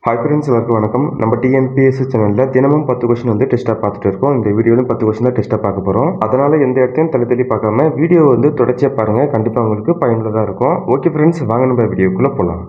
Hi friends, எல்லாருக்கும் வணக்கம். நம்ம டிஎன்பிஎஸ்சி சேனலில் தினமும் 10 கொஸ்டின் வந்து டெஸ்ட்டாக பார்த்துட்டு இருக்கோம். இந்த வீடியோவில் 10 கொஸ்டின் தான் டெஸ்ட்டாக பார்க்க போகிறோம். அதனால் எந்த இடத்தையும் தள்ளி பார்க்காம வீடியோ வந்து தொடர்ச்சியாக பாருங்கள். கண்டிப்பாக உங்களுக்கு பயனுள்ளதாக இருக்கும். ஓகே ஃப்ரெண்ட்ஸ், வாங்க நம்ம வீடியோக்குள்ளே போகலாம்.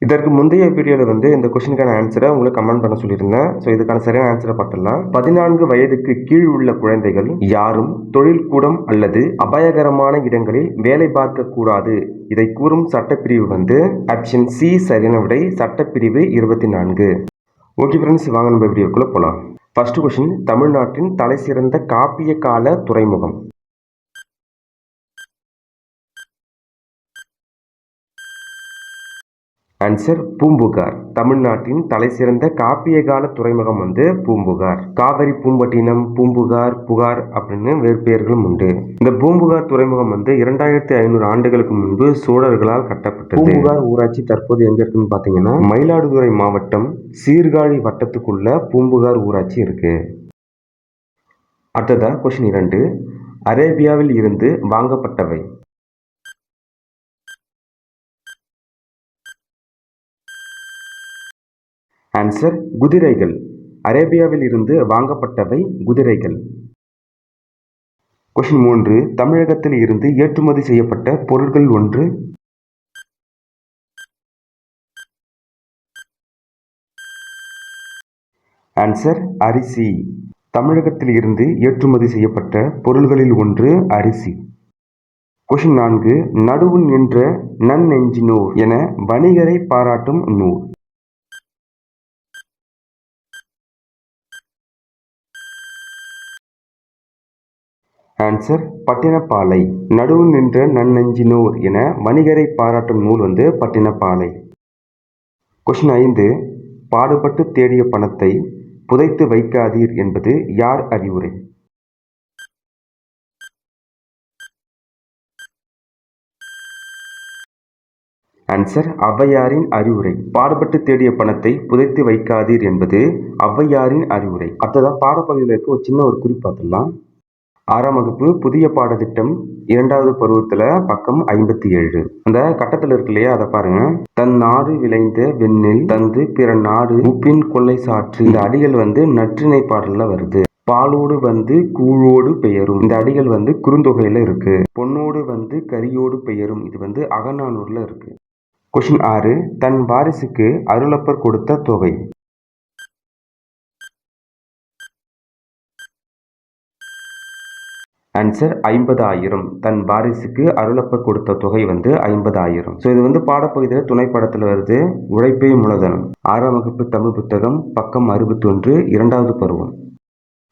இதற்கு முந்தைய வீடியோவில் வந்து இந்த கொஸ்டினுக்கான ஆன்சரை உங்களுக்கு கமெண்ட் பண்ண சொல்லியிருந்தேன். ஸோ இதுக்கான சரியான ஆன்சரை பார்த்துடலாம். 14 வயதுக்கு கீழ் உள்ள குழந்தைகள் யாரும் தொழில்கூடம் அல்லது அபாயகரமான இடங்களில் வேலை பார்க்க கூடாது. இதை கூறும் சட்டப்பிரிவு வந்து ஆப்ஷன் சி சரியான விடை, சட்டப்பிரிவு 24. ஓகே ஃப்ரெண்ட்ஸ், வாங்க நம்ம வீடியோக்குள்ளே போகலாம். ஃபர்ஸ்ட் கொஸ்டின், தமிழ்நாட்டின் தலை சிறந்த காப்பிய கால துறைமுகம். ஆன்சர் பூம்புகார். தமிழ்நாட்டின் தலை சிறந்த காப்பிய கால துறைமுகம் வந்து பூம்புகார். காவிரி, பூம்பட்டினம், பூம்புகார், புகார் அப்படின்னு வேறு பெயர்களும் உண்டு. இந்த பூம்புகார் துறைமுகம் வந்து 2500 ஆண்டுகளுக்கு முன்பு சோழர்களால் கட்டப்பட்டது. பூம்புகார் ஊராட்சி தற்போது எங்க இருக்குன்னு பாத்தீங்கன்னா மயிலாடுதுறை மாவட்டம் சீர்காழி வட்டத்துக்குள்ள பூம்புகார் ஊராட்சி இருக்கு. அடுத்ததா கொஸ்டின் 2, அரேபியாவில் இருந்து வாங்கப்பட்டவை. ஆன்சர் குதிரைகள். அரேபியாவில் இருந்து வாங்கப்பட்டவை குதிரைகள். கொஸ்டின் 3, தமிழகத்தில் இருந்து ஏற்றுமதி செய்யப்பட்ட பொருட்கள் ஒன்று. ஆன்சர் அரிசி. தமிழகத்தில் இருந்து ஏற்றுமதி செய்யப்பட்ட பொருள்களில் ஒன்று அரிசி. கொஸ்டின் 4, நடுவு நின்ற நன்னெஞ்சினோர் என வணிகரை பாராட்டும் நூல். ஆன்சர் பட்டினப்பாலை. நடுவு நின்ற நன்னெஞ்சினோர் என வணிகரை பாராட்டும் நூல் வந்து பட்டினப்பாலை. கொஸ்டின் 5, பாடுபட்டு தேடிய பணத்தை புதைத்து வைக்காதீர் என்பது யார் அறிவுரை? ஆன்சர் ஔவையாரின் அறிவுரை. பாடுபட்டு தேடிய பணத்தை புதைத்து வைக்காதீர் என்பது ஔவையாரின் அறிவுரை. அடுத்ததா பாடப்பகுதியில் இருக்க ஒரு சின்ன ஒரு குறிப்பு பார்த்துடலாம். 6ஆம் வகுப்பு புதிய பாடத்திட்டம் 2வது பருவத்துல பக்கம் 57. அந்த கட்டத்தில் இருக்கு இல்லையா, அதை பாருங்க. தன் நாடு விளைந்த வெண்ணில் தந்து பிற நாடு உப்பின் கொள்ளை சாற்று. இந்த அடிகள் வந்து நற்றிணை பாடல்ல வருது. பாலோடு வந்து கூழோடு பெயரும். இந்த அடிகள் வந்து குறுந்தொகையில இருக்கு. பொன்னோடு வந்து கரியோடு பெயரும். இது வந்து அகநானூர்ல இருக்கு. கொஸ்டின் 6, தன் வாரிசுக்கு அருளப்பர் கொடுத்த தொகை. ஆன்சர் 50,000. தன் வாரிசுக்கு அருளப்பர் கொடுத்த தொகை வந்து 50,000. ஸோ இது வந்து பாடப்பகுதியில் துணை படத்தில் வருது. உழைப்பே மூலதனம். 6ஆம் வகுப்பு தமிழ் புத்தகம் பக்கம் 61, 2வது பருவம்.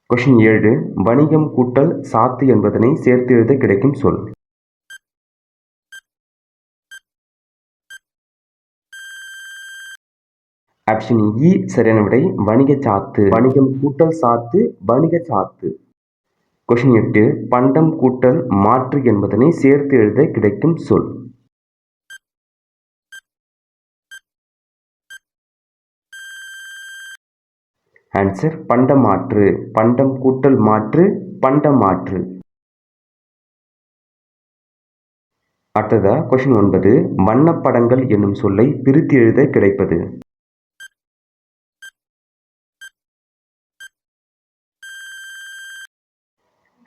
கொஸ்டின் 7, வணிகம் கூட்டல் சாத்து என்பதனை சேர்த்து எழுத கிடைக்கும் சொல். ஆப்ஷன் இ சரியான விடை, வணிக சாத்து. வணிகம் கூட்டல் சாத்து, வணிக சாத்து. கொஸ்டின் 8, பண்டம் கூட்டல் மாற்று என்பதனை சேர்த்து எழுத கிடைக்கும் சொல். ஆன்சர் பண்டமாற்று. பண்டம் கூட்டல் மாற்று, பண்டமாற்று. அடுத்ததா கொஸ்டின் 9, வண்ணப்படங்கள் என்னும் சொல்லை பிரித்து எழுத கிடைப்பது.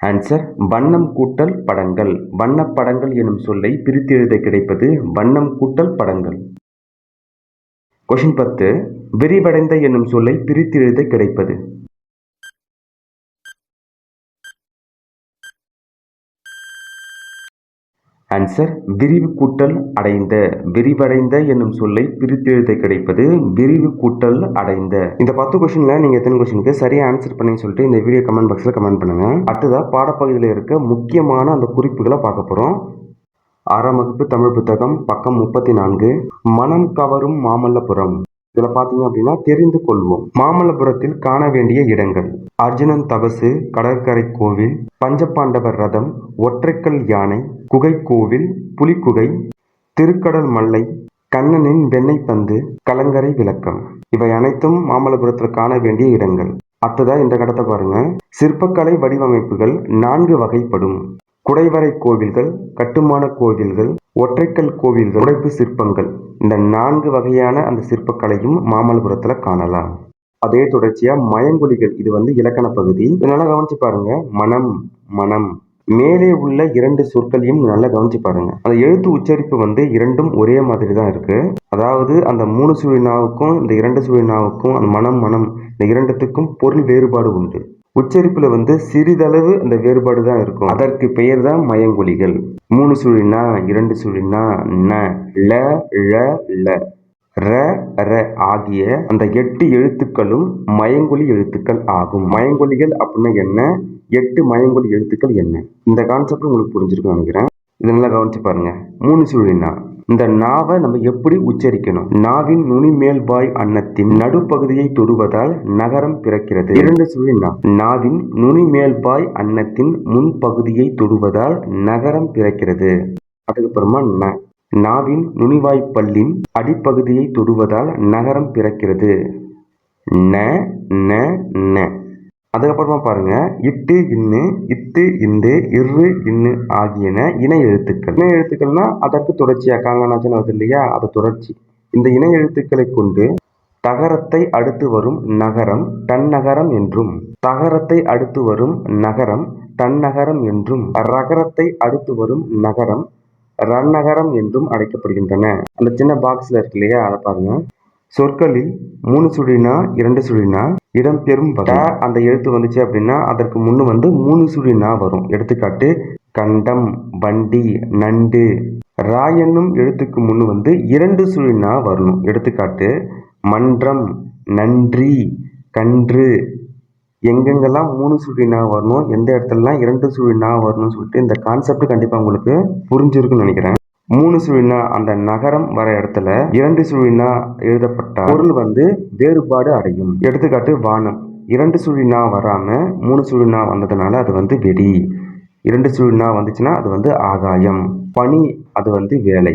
ஆன்சர் வண்ணம் கூட்டல் படங்கள். வண்ணப்படங்கள் எனும் சொல்லை பிரித்து எழுத கிடைப்பது வண்ணம் கூட்டல் படங்கள். கொஸ்டின் 10, விரிவடைந்த என்னும் சொல்லை பிரித்து எழுத கிடைப்பது. ஆன்சர் விரிவு கூட்டல் அடைந்த. விரிவடைந்த என்னும் சொல்லை பிரித்து எழுத கிடைப்பது விரிவு கூட்டல் அடைந்த. இந்த 10 கொஸ்டின்ல நீங்க எத்தனை கொஸ்டினுக்கு சரியா ஆன்சர் பண்ணி சொல்லிட்டு இந்த வீடியோ கமெண்ட் பாக்ஸ்ல கமெண்ட் பண்ணுங்க. அடுத்ததா பாடப்பகுதியில் இருக்க முக்கியமான அந்த குறிப்புகளை பார்க்க போறோம். 6ஆம் வகுப்பு தமிழ் புத்தகம் பக்கம் 34, மனம் கவரும் மாமல்லபுரம். இதுல பாத்தீங்க அப்படின்னா தெரிந்து கொள்வோம். மாமல்லபுரத்தில் காண வேண்டிய இடங்கள்: அர்ஜுனன் தபசு, கடற்கரை கோவில், பஞ்சபாண்டவர் ரதம், ஒற்றைக்கல் யானை, குகை கோவில், புலிக்குகை, திருக்கடல் மல்லை, கண்ணனின் வெண்ணெய் பந்து, கலங்கரை விளக்கம். இவை அனைத்தும் மாமல்லபுரத்தில் காண வேண்டிய இடங்கள். அடுத்ததா இந்த கடத்தை பாருங்க. சிற்பக்கலை வடிவமைப்புகள் 4 வகைப்படும். குடைவரை கோவில்கள், கட்டுமான கோவில்கள், ஒற்றைக்கல் கோவில்கள், உடைப்பு சிற்பங்கள், இந்த 4 வகையான அந்த சிற்பக்கலையும் மாமல்லபுரத்தில் காணலாம். அதே தொடர்ச்சியா மயங்கொலிகள், இது வந்து இலக்கண பகுதி. நல்லா கவனிச்சு பாருங்க. மனம், மனம், மேலே உள்ள 2 சொற்களையும் நல்லா கவனிச்சு பாருங்க. அந்த எழுத்து உச்சரிப்பு வந்து இரண்டும் ஒரே மாதிரி தான் இருக்கு. அதாவது அந்த 3 சுழி நாவுக்கும் இந்த 2 சுழி நாவுக்கும் அந்த மனம், மனம் இந்த இரண்டுத்துக்கும் பொருள் வேறுபாடு உண்டு. உச்சரிப்புல வந்து சிறிதளவு அந்த வேறுபாடு தான் இருக்கும். அதற்கு பெயர் தான் மயங்கொலிகள். 3 சுழினா, 2 சுழினா, ந, ல, ழ, ல, ர, ர ஆகிய அந்த 8 எழுத்துக்களும் மயங்கொலி எழுத்துக்கள் ஆகும். மயங்கொலிகள் அப்படின்னா என்ன, 8 மயங்கொலி எழுத்துக்கள் என்ன, இந்த கான்செப்ட் உங்களுக்கு புரிஞ்சிருக்கும்னு நினைக்கிறேன். இதை நல்லா கவனிச்சு பாருங்க. 3 சுழினா, இந்த நாவை நம்ம எப்படி உச்சரிக்கணும்? நாவின் நுனி மேல்வாய் அன்னத்தின் நடுப்பகுதியை தொடுவதால் நகரம் பிறக்கிறது. 2 சுழினா, நாவின் நுனி மேல்வாய் அன்னத்தின் முன்பகுதியை தொடுவதால் நகரம் பிறக்கிறது. அதுக்கப்புறமா ந, நாவின் நுனிவாய்ப்பல்லின் அடிப்பகுதியை தொடுவதால் நகரம் பிறக்கிறது. ந, ந, ந. அதுக்கப்புறமா பாருங்க, இட்டு, இன்னு, இத்து, இந்து, இரு, இன்னு ஆகியன இணை எழுத்துக்கள். இணை எழுத்துக்கள்னா அதற்கு தொடர்ச்சியா காங்கனாச்சுன்னு வருது இல்லையா, அது தொடர்ச்சி. இந்த இணை எழுத்துக்களை கொண்டு தகரத்தை அடுத்து வரும் நகரம் தன்னகரம் என்றும், தகரத்தை அடுத்து வரும் நகரம் தன்னகரம் என்றும், ரகரத்தை அடுத்து வரும் நகரம் ரன்னகரம் என்றும் அழைக்கப்படுகின்றன. அந்த சின்ன பாக்ஸ்ல இருக்கு இல்லையா, அதை பாருங்க. சொற்களில் 3 சுழினா, 2 சுழினா இடம்பெறும் வகை. அந்த எழுத்து வந்துச்சு அப்படின்னா அதற்கு முன்னு வந்து 3 சுழினா வரும். எடுத்துக்காட்டு கண்டம், வண்டி, நண்டு. ரா என்னும் எழுத்துக்கு முன்னு வந்து 2 சுழினா வரணும். எடுத்துக்காட்டு மன்றம், நன்றி, கன்று. எங்கெங்கெல்லாம் 3 சுழினா வரணும், எந்த இடத்துலலாம் 2 சுழினா வரணும்னு சொல்லிட்டு இந்த கான்செப்ட் கண்டிப்பா உங்களுக்கு புரிஞ்சிருக்குன்னு நினைக்கிறேன். 3 சுழினா அந்த நகரம் வர இடத்துல 2 சுழினா எழுதப்பட்ட பொருள் வந்து வேறுபாடு அடையும். எடுத்துக்காட்டு வானம், 2 சுழினா வராம 3 சுழினா வந்ததுனால அது வந்து வெடி. 2 சுழினா வந்துச்சுன்னா அது வந்து ஆகாயம். பனி, அது வந்து வேலை.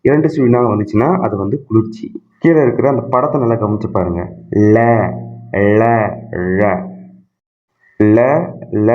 2 சுழினா வந்துச்சுன்னா அது வந்து குளிர்ச்சி. கீழே இருக்கிற அந்த படத்தை நல்லா கவனிச்சு பாருங்க. ல, ல, ழ, ல, ல,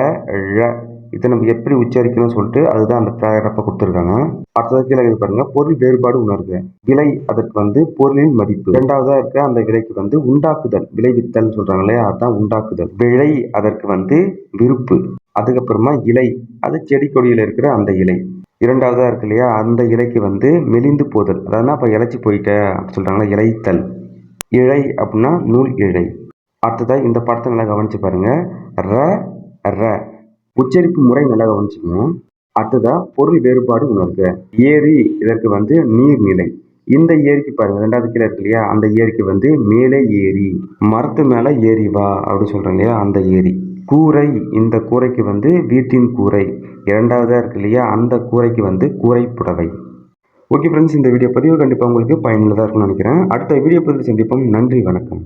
ழ. இதை நம்ம எப்படி உச்சரிக்கணும்னு சொல்லிட்டு அதுதான் அந்த பேராகிராஃபை கொடுத்துருக்காங்க. அடுத்தது கீழே இது பாருங்க, பொருள் வேறுபாடு உணர்க. விலை, அதற்கு வந்து பொருளின் மதிப்பு. இரண்டாவதா இருக்க அந்த விலைக்கு வந்து உண்டாக்குதல், விளைவித்தல் சொல்றாங்க இல்லையா, அதுதான் உண்டாக்குதல். விளை, அதற்கு வந்து விருப்பு. அதுக்கப்புறமா இலை, அது செடி கொடியில இருக்கிற அந்த இலை. இரண்டாவதா இருக்கு இல்லையா, அந்த இலைக்கு வந்து மெலிந்து போதல், அதாவது இப்போ இலைச்சி போயிட்ட அப்படி சொல்றாங்களா, இலைத்தல். இழை அப்படின்னா நூல் இழை. அடுத்ததா இந்த படத்தை நல்லா கவனிச்சு பாருங்க. ர, ர உச்சரிப்பு முறை நல்லா கவனிச்சுக்கணும். அடுத்ததா பொருள் வேறுபாடு உணர்க. ஏரி, இதற்கு வந்து நீர்நிலை. இந்த ஏரிக்கு பாருங்க, 2வது கீழே இருக்கு இல்லையா, அந்த ஏரிக்கு வந்து மேலே ஏரி. மரத்து மேல ஏறி வா அப்படி சொல்றோம் இல்லையா, அந்த ஏரி. கூரை, இந்த கூரைக்கு வந்து வீட்டின் கூரை. 2வதா இருக்கு இல்லையா, அந்த கூரைக்கு வந்து கூரை புடவை. ஓகே ஃப்ரெண்ட்ஸ், இந்த வீடியோ பதிவு கண்டிப்பாக உங்களுக்கு பயனுள்ளதாக இருக்கும்னு நினைக்கிறேன். அடுத்த வீடியோ பதிவில் சந்திப்போம். நன்றி, வணக்கம்.